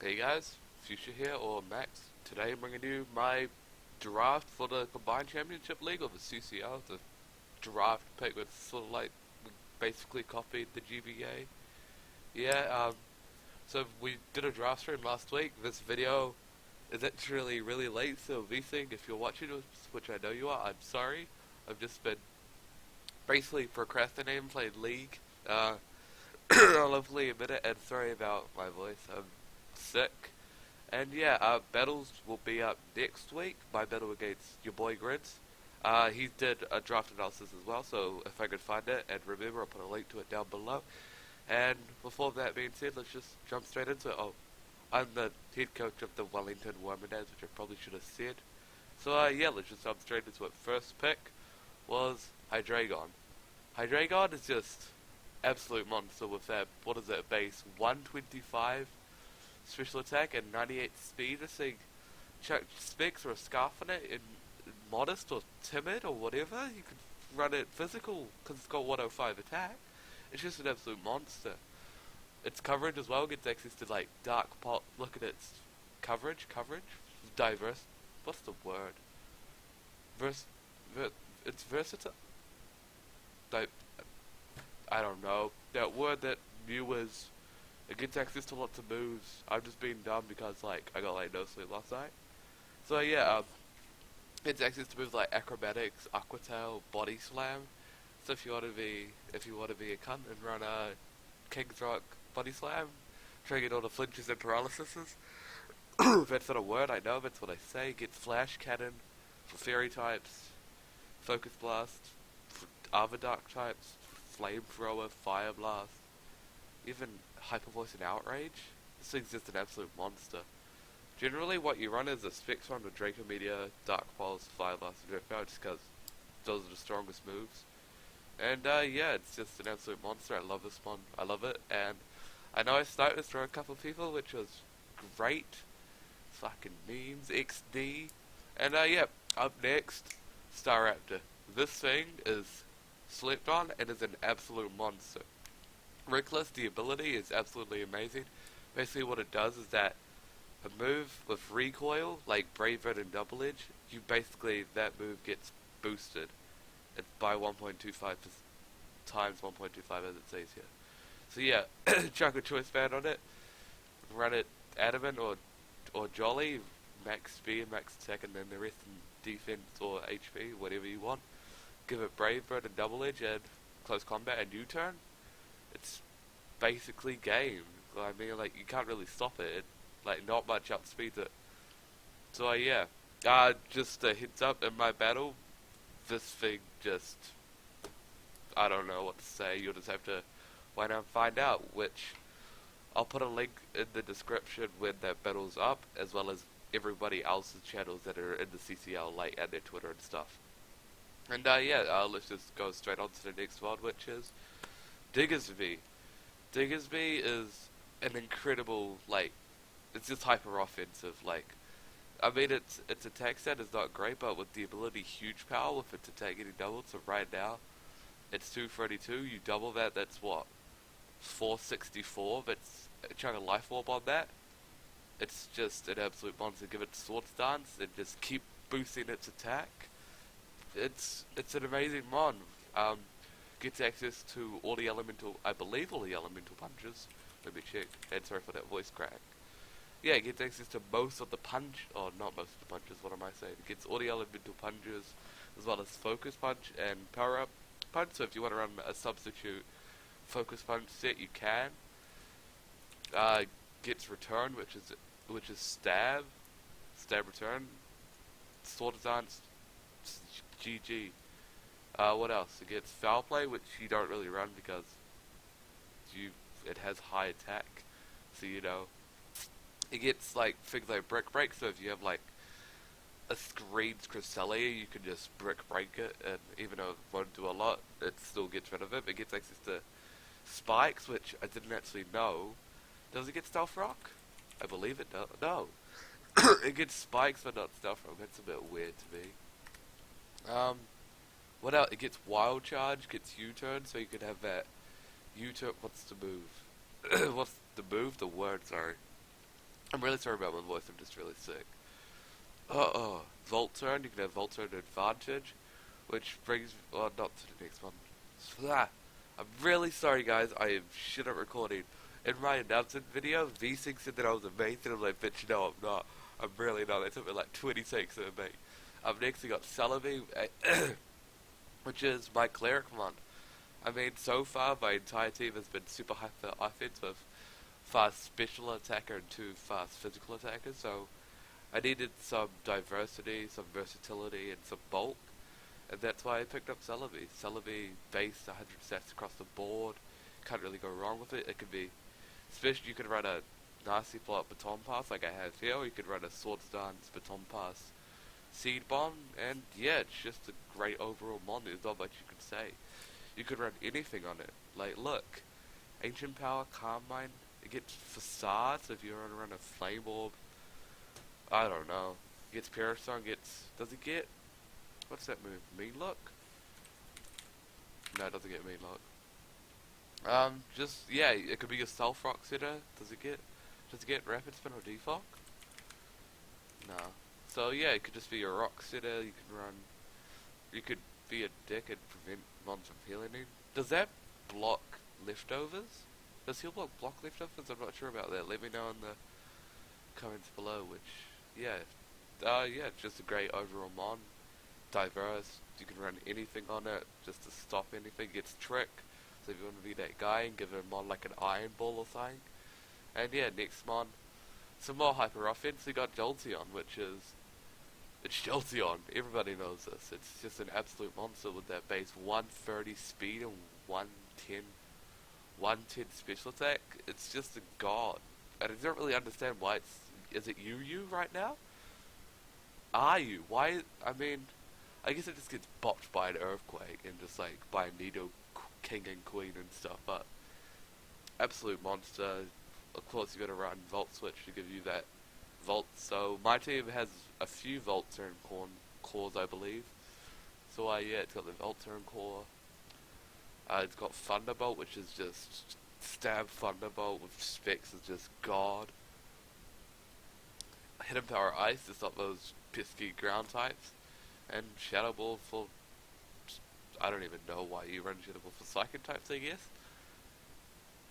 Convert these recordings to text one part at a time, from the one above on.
Hey guys, Future here, or Max. Today I'm bringing you my draft for the Combined Championship League, or the CCL. The draft pick was sort of like, we basically copied the GBA. Yeah, so we did a draft stream last week. This video is actually really late, so V-Thing, if you're watching this, which I know you are, I'm sorry. I've just been basically procrastinating playing League. I'll hopefully admit it, and sorry about my voice, I'm sick. And yeah, battles will be up next week. My battle against your boy Grids. He did a draft analysis as well, so if I could find it and remember, I'll put a link to it down below. And before that being said, let's just jump straight into it. Oh, I'm the head coach of the Wellington Wormadads, which I probably should have said. So yeah, let's just jump straight into it. First pick was Hydreigon. Hydreigon is just absolute monster with that, what is it, base 125 special attack and 98 speed. Just saying, chuck specs or a scarf on it in modest or timid or whatever. You could run it physical because it's got 105 attack. It's just an absolute monster. Its coverage as well gets access to like dark pot. Look at its coverage, diverse. What's the word? It's versatile. Like, I don't know. That word that viewers it gets access to lots of moves. I'm just being dumb because like I got like no sleep last night. So yeah, it's access to moves like acrobatics, aqua tail, body slam. So if you want to be a cunt and run a King's Rock body slam, try to get all the flinches and paralyses. That's not a word, I know, that's what I say. Gets flash cannon for fairy types, focus blast for other dark types, flamethrower, fire blast, even hyper voice and outrage. This thing's just an absolute monster. Generally, what you run is a Spectron with Draco Meteor, Dark Pulse, Fire Blast, and Drift Power, just because those are the strongest moves. And yeah, it's just an absolute monster. I love this one. I love it. And I know I started this for a couple of people, which was great. Fucking memes, XD. And yeah, up next, Staraptor. This thing is slept on and is an absolute monster. Reckless, the ability is absolutely amazing. Basically what it does is that a move with recoil, like Brave Bird and Double Edge, that move gets boosted. It's by 1.25 times 1.25 as it says here. So yeah, chuck a choice band on it, run it Adamant or Jolly, max speed, max attack, and then the rest in defense or HP, whatever you want. Give it Brave Bird and Double Edge and close combat and U-turn. It's basically game. I mean, like, you can't really stop it. Like, not much outspeeds it. So, yeah. Just a heads up, in my battle, this thing just... I don't know what to say. You'll just have to wait and find out, which... I'll put a link in the description when that battle's up, as well as everybody else's channels that are in the CCL, like, and their Twitter and stuff. And, yeah, let's just go straight on to the next one, which is... Diggersby. Diggersby is an incredible, like, it's just hyper offensive, like, I mean, its attack stat is not great, but with the ability huge power, with its attack getting doubled, so right now, it's 232, you double that, that's what, 464, that's a chunk of life orb on that, it's just an absolute monster. Give it sword stance, and just keep boosting its attack, it's an amazing mon, gets access to all the elemental, I believe all the elemental punches. Let me check. And sorry for that voice crack. Yeah, it gets access to most of the punch, or not most of the punches, what am I saying? It gets all the elemental punches, as well as focus punch and power up punch, so if you want to run a substitute focus punch set, you can. Gets return, which is stab return, sword dance, GG. What else? It gets foul play, which you don't really run because it has high attack. So you know, it gets like things like brick break. So if you have like a screen's Cresselia, you can just brick break it, and even though it won't do a lot, it still gets rid of it. It gets access to spikes, which I didn't actually know. Does it get stealth rock? I believe it does. No, it gets spikes but not stealth rock. That's a bit weird to me. What else? It gets wild charge, gets U-turn, so you can have that U-turn. What's the move? What's the move? The word, sorry. I'm really sorry about my voice, I'm just really sick. Volt turn, you can have Volt turn advantage, which brings, well, not to the next one. I'm really sorry guys, I am shit at recording. In my announcement video, V6 said that I was amazing, I'm like, bitch, no, I'm not. I'm really not, they took me like 20 takes to make. Up next we got Celebi, which is my cleric one. I mean, so far my entire team has been super hyper offense with fast special attacker and 2 fast physical attackers, so I needed some diversity, some versatility, and some bulk, and that's why I picked up Celebi. Celebi based 100 stats across the board, can't really go wrong with it. It could be, especially you could run a nasty plot baton pass like I have here, or you could run a swords dance baton pass seed bomb, and yeah, it's just a great overall mon. There's not much you could say. You could run anything on it. Like, look, Ancient Power, Carmine, it gets Facade, so if you want to run a Flame Orb, I don't know. It gets Parasong, does it get, what's that move, Mean Look? No, it doesn't get Mean Look. Yeah, it could be a Stealth Rock Sitter, does it get Rapid Spin or Defog? No. So yeah, it could just be a Rock Sitter, you could be a dick and prevent mons from healing you. Does that block leftovers? Does heal block leftovers? I'm not sure about that. Let me know in the comments below, yeah, it's just a great overall mon. Diverse, you can run anything on it, just to stop anything. It gets Trick, so if you want to be that guy and give it a mon like an Iron Ball or something. And yeah, next mon, some more hyper offense, we got Jolteon, it's Jolteon, everybody knows this. It's just an absolute monster with that base 130 speed and 110 special attack. It's just a god. And I don't really understand why is it you right now? Are you? Why, I mean, I guess it just gets bopped by an Earthquake and just like by a Nido King and Queen and stuff, but absolute monster. Of course you gotta run Volt Switch to give you that Volt, so my team has a few Volt Turn cores, I believe. So yeah, it's got the Volt Turn core. It's got Thunderbolt, which is just stab Thunderbolt with specs is just god. Hidden Power Ice to stop those pesky ground types, and Shadow Ball for, I don't even know why you run Shadow Ball for Psychic types, I guess.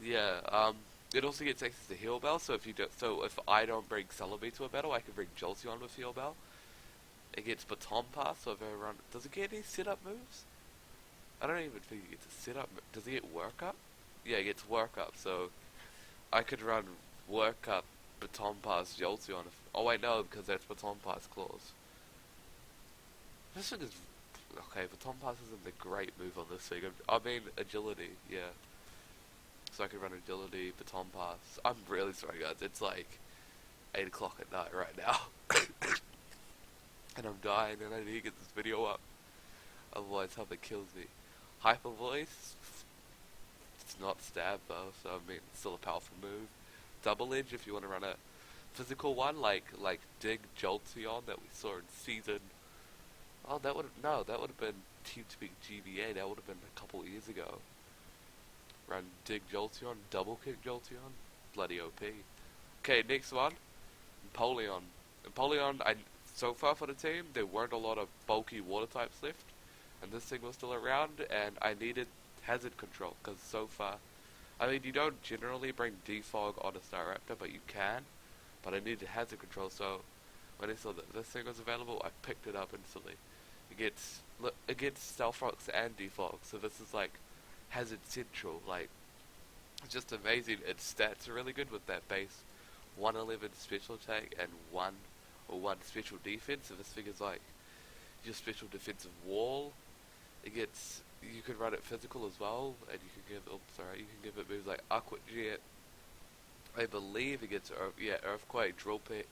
Yeah, it also gets access to Heal Bell, so if I don't bring Celebi to a battle, I can bring Jolteon with Heal Bell. It gets Baton Pass, so if I run, does it get any sit-up moves? I don't even think it gets a sit-up. Does it get Work Up? Yeah, it gets Work Up, so I could run Work Up, Baton Pass, Jolteon. Oh wait, no, because that's Baton Pass clause. This thing is, okay, Baton Pass isn't the great move on this thing. I mean, Agility, yeah. So I can run Agility, Baton Pass. I'm really sorry guys, it's like 8 o'clock at night right now. And I'm dying and I need to get this video up. Otherwise Hubbard kills me. Hyper Voice, it's not stab though, so I mean it's still a powerful move. Double Edge if you want to run a physical one like Dig Jolteon that we saw in season. Oh, that would have been Team Speak GBA. That would have been a couple years ago. Run Dig Jolteon, Double Kick Jolteon, bloody OP. Okay, next one, Empoleon. So far for the team, there weren't a lot of bulky water types left, and this thing was still around, and I needed hazard control, because so far, I mean, you don't generally bring Defog on a Staraptor, but you can, but I needed hazard control, so when I saw that this thing was available, I picked it up instantly. It gets Stealth Rocks and Defog, so this is like Hazard Central, like, it's just amazing. Its stats are really good with that base 111 special attack and 1 special defense, so this thing is like your special defensive wall. You can run it physical as well, and you can give it moves like Aqua Jet. I believe it gets Earthquake, Drill Pick,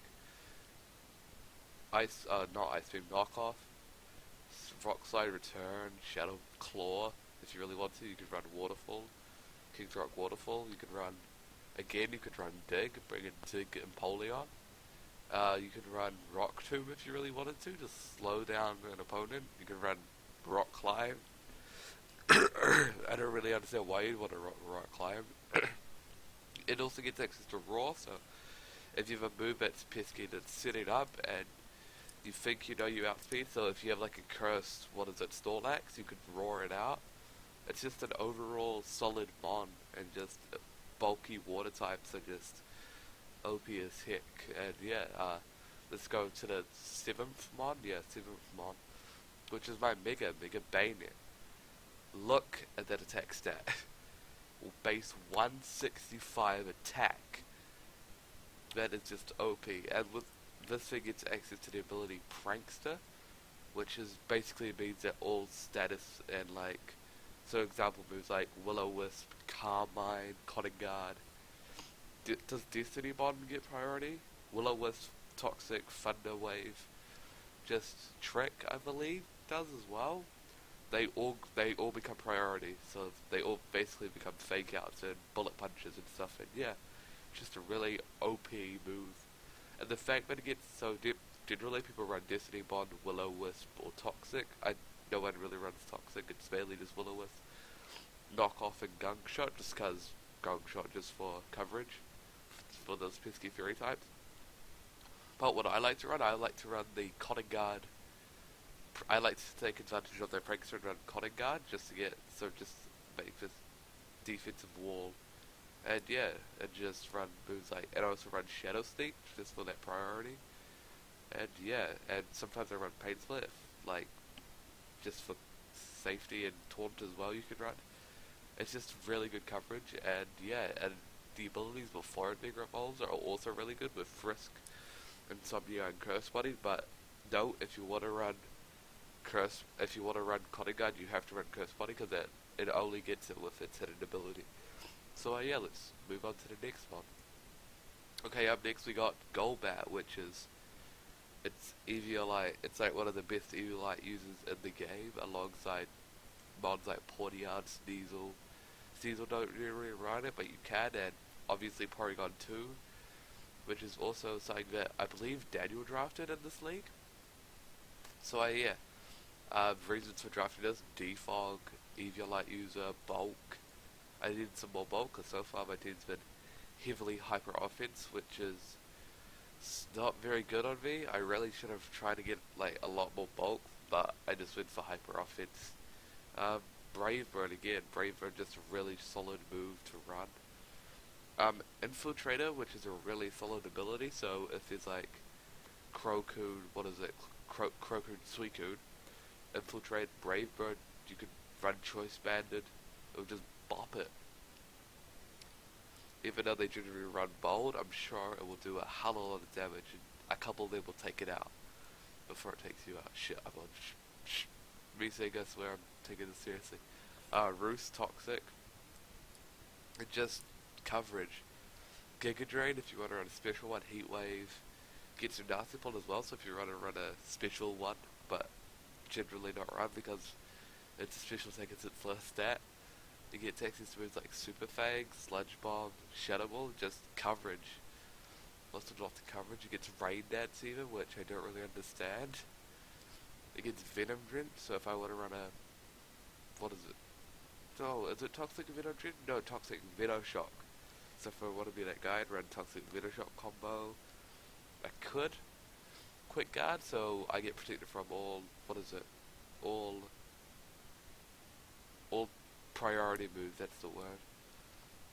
not Ice Beam, Knockoff, Rock Slide Return, Shadow Claw. If you really want to, you could run Waterfall, King's Rock Waterfall. You could run Dig, bring in Dig Empoleon. You could run Rock Tomb if you really wanted to slow down an opponent. You could run Rock Climb. I don't really understand why you'd want to rock Climb. It also gets access to Raw, so if you have a move that's pesky that's setting up and you think you know you outspeed, so if you have like a cursed, what is it, Snorlax, you could roar it out. It's just an overall solid mon, and just bulky water types are just OP as heck. And yeah, let's go to the 7th mon, yeah, 7th mon, which is my Mega Bayonet. Look at that attack stat. Base 165 attack. That is just OP, and with this thing gets access to the ability Prankster, which is basically means that all status and like, so example moves like Will-O-Wisp, Carmine, Cotton Guard. Does Destiny Bond get priority? Will-O-Wisp, Toxic, Thunder Wave, just Trick I believe does as well. They all become priority, so they all basically become fake outs and bullet punches and stuff. And yeah, just a really OP move. And the fact that it gets so generally people run Destiny Bond, Will-O-Wisp, or Toxic. No one really runs Toxic, it's mainly just Will-O-Wisp. Knockoff and Gunk Shot, just cause Gunk Shot just for coverage, for those pesky Fury types. But what I like to run the Cotton Guard. I like to take advantage of their prankster and run Cotton Guard, just to just make this defensive wall. And yeah, and just run moves like, and I also run Shadow Sneak, just for that priority. And yeah, and sometimes I run Pain Split, like, just for safety, and Taunt as well you can run. It's just really good coverage, and yeah, and the abilities before it Mega Evolves are also really good with Frisk, Insomnia, and Curse Body, but note, if you want to run Cotton Guard, you have to run Curse Body, because it only gets it with its hidden ability. So yeah, let's move on to the next one. Okay, up next we got Golbat, which is, it's Eviolite. It's like one of the best Eviolite users in the game, alongside mods like Portiard, Sneasel. Sneasel don't really run it, but you can, and obviously Porygon 2, which is also something that I believe Daniel drafted in this league. So yeah, reasons for drafting this: Defog, Eviolite user, Bulk. I need some more bulk, because so far my team's been heavily hyper offense, which is not very good on me. I really should have tried to get like a lot more bulk, but I just went for hyper offense. Brave Bird again. Brave Bird, just a really solid move to run. Infiltrator, which is a really solid ability, so if there's like Crocoon, Crocoon, Suicune, Infiltrate, Brave Bird, you could run Choice Banded, it would just bop it. Even though they generally run Bold, I'm sure it will do a hell of a lot of damage, and a couple of them will take it out before it takes you out. Shit, I'm on me saying I swear I'm taking this seriously. Roost, Toxic. It just coverage. Giga Drain if you want to run a special one. Heat Wave. Gets your nasty pull as well, so if you want to run a special one, but generally not run because it's a special take, it's its first stat. You get Texas moves like Super Fang, Sludge Bomb, Shadow Ball, just coverage. Lots of coverage. It gets Rain Dance even, which I don't really understand. It gets Venom Drench, so if I want to run a... what is it? Oh, is it Toxic Venom Drench? No, Toxic Venom Shock. So if I want to be that guy, I'd run Toxic Venom Shock combo. I could. Quick Guard, so I get protected from all... what is it? All priority moves, that's the word.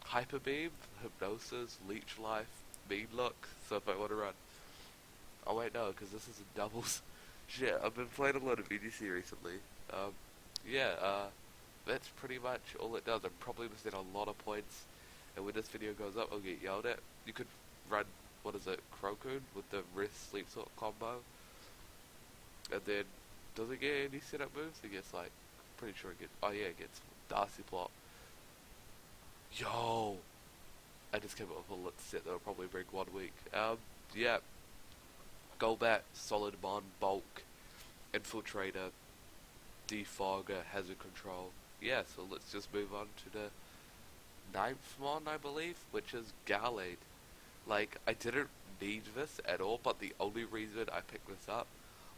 Hyper Beam, Hypnosis, Leech Life, Mean Look, so if I want to run... oh wait, no, because this is in doubles. Shit, I've been playing a lot of EDC recently. That's pretty much all it does. I'm probably missing a lot of points, and when this video goes up, I'll get yelled at. You could run, what is it, Crocoon with the Rest Sleep Sort combo, and then, does it get any setup moves? It gets like, pretty sure it gets, oh yeah, it gets Darcy Plot. Yo! I just came up with a lit set that'll probably bring 1 week. Yeah. Golbat, Solid Mon, Bulk, Infiltrator, Defogger, Hazard Control. Yeah, so let's just move on to the 9th Mon, I believe, which is Garlade. Like, I didn't need this at all, but the only reason I picked this up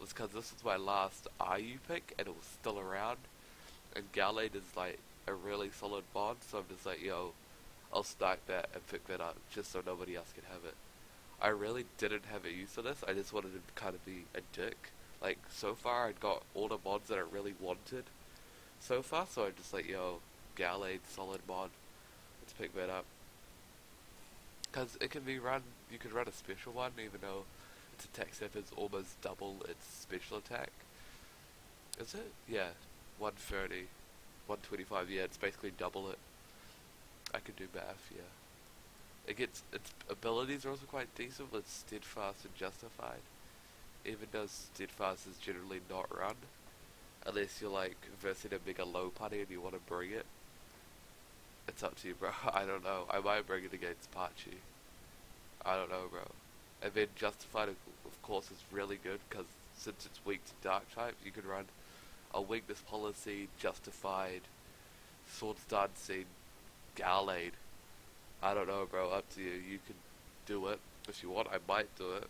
was because this was my last IU pick, and it was still around. And Garlade is like a really solid Mon, so I'm just like, yo, I'll snipe that and pick that up, just so nobody else can have it. I really didn't have a use for this. I just wanted to kind of be a dick. Like, so far I'd got all the mods that I really wanted so far, so I'm just like, yo, Gallade, solid mod. Let's pick that up. Because it can be run, you can run a special one, even though its attack step is almost double its special attack. Is it? Yeah, 130, 125, yeah, it's basically double it. I can do math, yeah. Its abilities are also quite decent with Steadfast and Justified. Even though Steadfast is generally not run, unless you're like versing a mega low party and you want to bring it. It's up to you, bro. I don't know. I might bring it against Pachi. I don't know, bro. And then Justified, of course, is really good because since it's weak to Dark type, you can run a Weakness Policy, Justified, Swords Dancing, Gallade. I don't know, bro. Up to you. You can do it if you want. I might do it.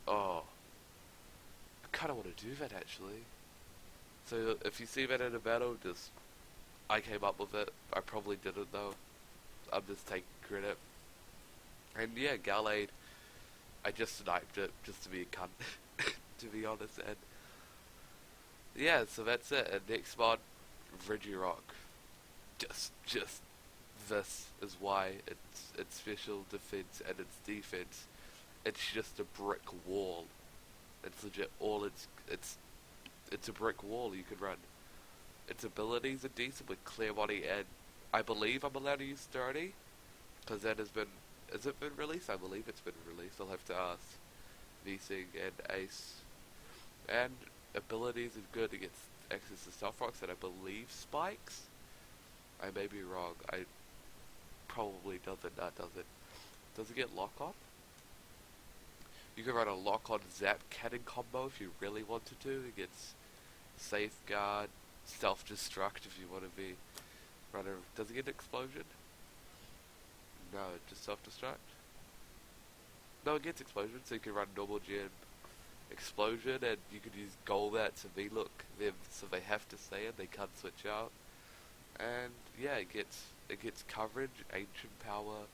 Oh, I kind of want to do that actually. So if you see that in a battle, just I came up with it. I probably didn't though. I'm just taking credit. And yeah, Gallade, I just sniped it just to be a cunt, to be honest. And yeah, so that's it. And next mod, Regirock. Just this is why its special defense and its defense. It's just a brick wall. It's legit all it's a brick wall you can run. Its abilities are decent with Clear Body, and I believe I'm allowed to use Sturdy, because that has been, has it been released? I believe it's been released. I'll have to ask VSing and Ace. And abilities are good against access to Stealth Rocks, and I believe Spikes. I may be wrong. I probably doesn't. That doesn't. Does it get lock on? You can run a lock on Zap Cannon combo if you really wanted to. It gets Safeguard, Self-Destruct if you want to be running. Does it get Explosion? No, just Self-Destruct. No, it gets Explosion, so you can run normal gen Explosion, and you can use Golbats and V-Look them, so they have to stay in, they can't switch out. And yeah, it gets coverage, Ancient Power,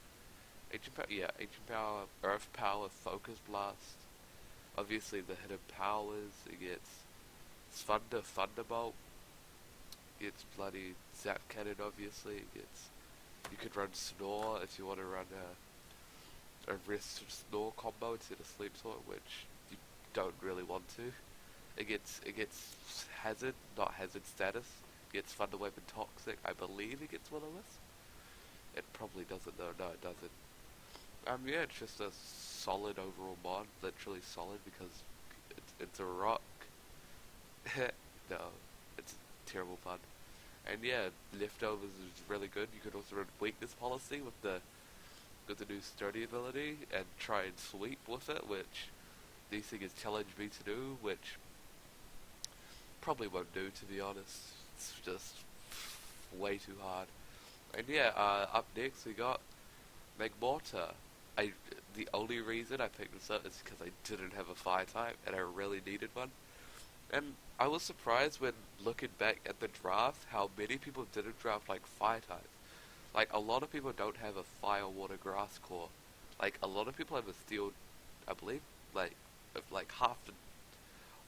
Ancient Power, Earth Power, Focus Blast. Obviously the hidden powers, it gets Thunderbolt, it gets bloody Zap Cannon obviously, it gets, you could run Snore if you want to run a Rest Snore combo instead of Sleep Sword, which you don't really want to. It gets Hazard, not Hazard status, it gets Thunder Weapon Toxic, I believe it gets Will-O-Wisp. It probably doesn't though, no it doesn't. Yeah, it's just a solid overall mod, literally solid because it's a rock. No, it's terrible fun. And yeah, Leftovers is really good. You can also run Weakness Policy with the new Sturdy ability and try and sweep with it, which these things has challenged me to do, which probably won't do to be honest. It's just way too hard. And yeah, up next we got Magmortar. The only reason I picked this up is because I didn't have a fire type and I really needed one. And I was surprised when looking back at the draft how many people didn't draft like fire types. Like a lot of people don't have a fire, water, grass core. Like a lot of people have a steel, I believe, like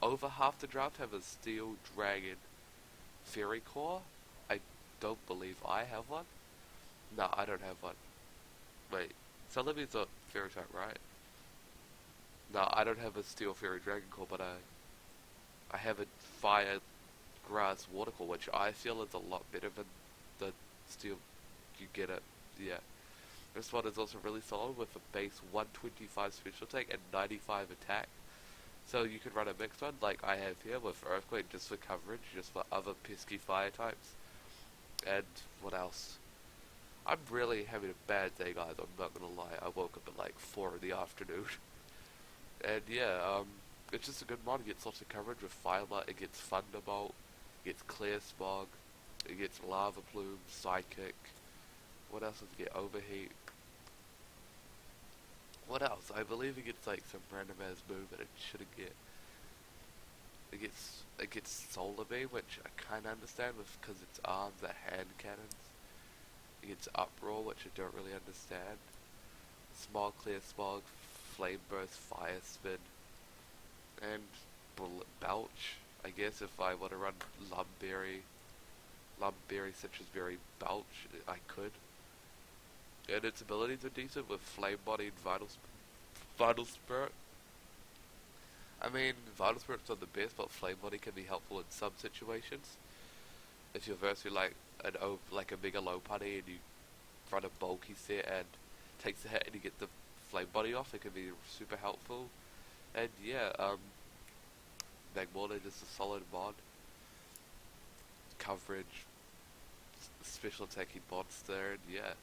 over half the draft have a steel, dragon, fairy core. I don't believe I have one. No, I don't have one. Wait, Celebi's a fairy type, right? No, I don't have a steel, fairy, dragon core, but I have a fire, grass, water core, which I feel is a lot better than the steel you get it. Yeah. This one is also really solid with a base 125 special attack and 95 attack. So you could run a mixed one like I have here with Earthquake just for coverage, just for other pesky fire types. And what else? I'm really having a bad day, guys, I'm not gonna lie. I woke up at like 4 in the afternoon. And yeah, it's just a good mod. It gets lots of coverage with Firelight, it gets Thunderbolt, it gets Clear Smog, it gets Lava Plume, Psychic. What else does it get? Overheat. What else? I believe it gets like some random ass move that it shouldn't get. It gets Solar Beam, which I kinda understand with because its arms are hand cannons. It gets Uproar, which I don't really understand. Smog, Clear Smog, Flame Burst, Fire Spin, and Bullet Belch. I guess if I want to run Lumberry, Citrus Berry, Belch, I could. And its abilities are decent with Flame Body and Vital Spirit. I mean, Vital Spirit's not the best, but Flame Body can be helpful in some situations. If you're versing like a mega low putty and you run a bulky set and takes the hit and you get the Flame Body off, it can be super helpful. And yeah, Magmortar is a solid mod. Coverage, special attacking monster, and yeah.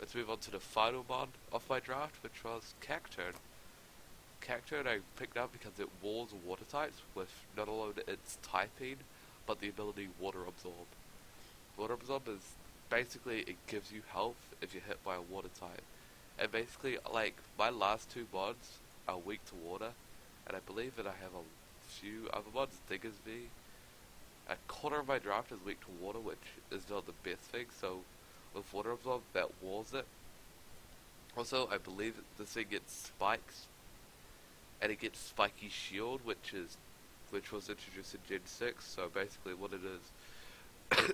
Let's move on to the final mod of my draft, which was Cacturne. Cacturne I picked up because it wars water types with not only its typing, but the ability Water Absorb. Water Absorb is basically, it gives you health if you're hit by a water type. And basically, like, my last two mods are weak to water, and I believe that I have a few other mods, Diggersby. A quarter of my draft is weak to water, which is not the best thing, so with Water Absorb, that wars it. Also, I believe this thing gets spikes, and it gets Spiky Shield, which was introduced in Gen 6, so basically what it is,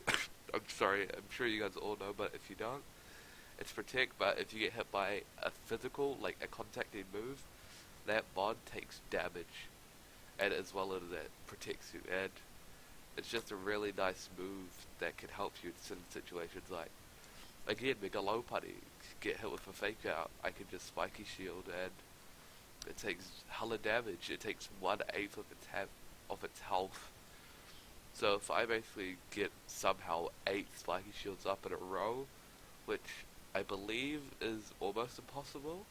I'm sorry, I'm sure you guys all know, but if you don't, it's Protect, but if you get hit by a physical, like a contacting move, that mod takes damage, and as well as that protects you, and it's just a really nice move that can help you in certain situations, like, again, Mega Low Putty, get hit with a Fake Out, I can just Spiky Shield, and it takes hella damage. It takes 1/8 of its health. So if I basically get somehow 8 Spiky Shields up in a row, which I believe is almost impossible,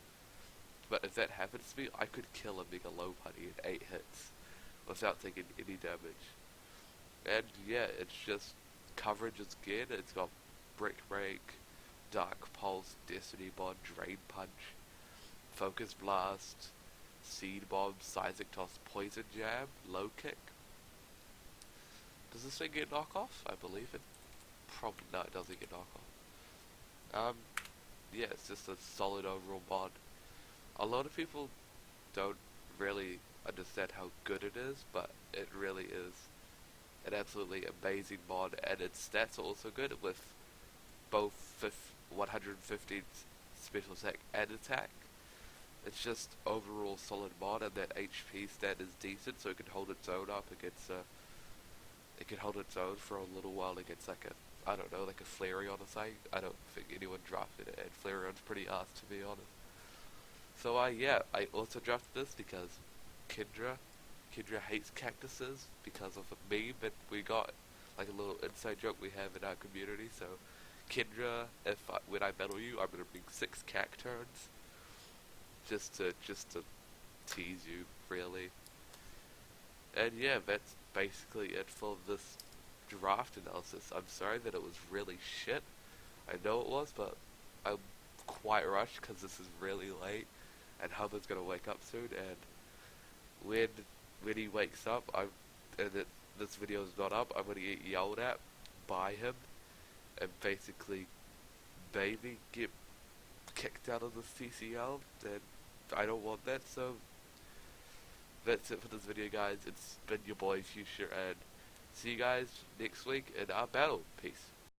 but if that happens to me, I could kill a Mega Low Putty in 8 hits without taking any damage. And yeah, it's just coverage is good. It's got Brick Break, Dark Pulse, Destiny Bond, Drain Punch, Focus Blast, Seed Bomb, Seismic Toss, Poison Jab, Low Kick. Does this thing get knockoff? I believe it. Probably no, it doesn't get knockoff. Yeah, it's just a solid overall mod. A lot of people don't really understand how good it is, but it really is an absolutely amazing mod, and its stats are also good with both 115 special attack and attack. It's just overall solid mod, and that HP stat is decent, so it can hold its own up against it can hold its own for a little while against like a, I don't know, like a Flareon or something. I don't think anyone drafted it, and Flareon's pretty ass to be honest. So yeah, I also drafted this because Kendra hates cactuses because of a meme that we got, like a little inside joke we have in our community. So Kendra, when I battle you, I'm gonna bring 6 Cacturnes. Just to tease you, really. And yeah, that's basically it for this draft analysis. I'm sorry that it was really shit. I know it was, but I'm quite rushed because this is really late, and Hubbard's gonna wake up soon. And when he wakes up, this video is not up, I'm gonna get yelled at by him, and basically maybe get kicked out of the CCL, and I don't want that. So that's it for this video, guys. It's been your boy Fuchsia, and see you guys next week in our battle. Peace.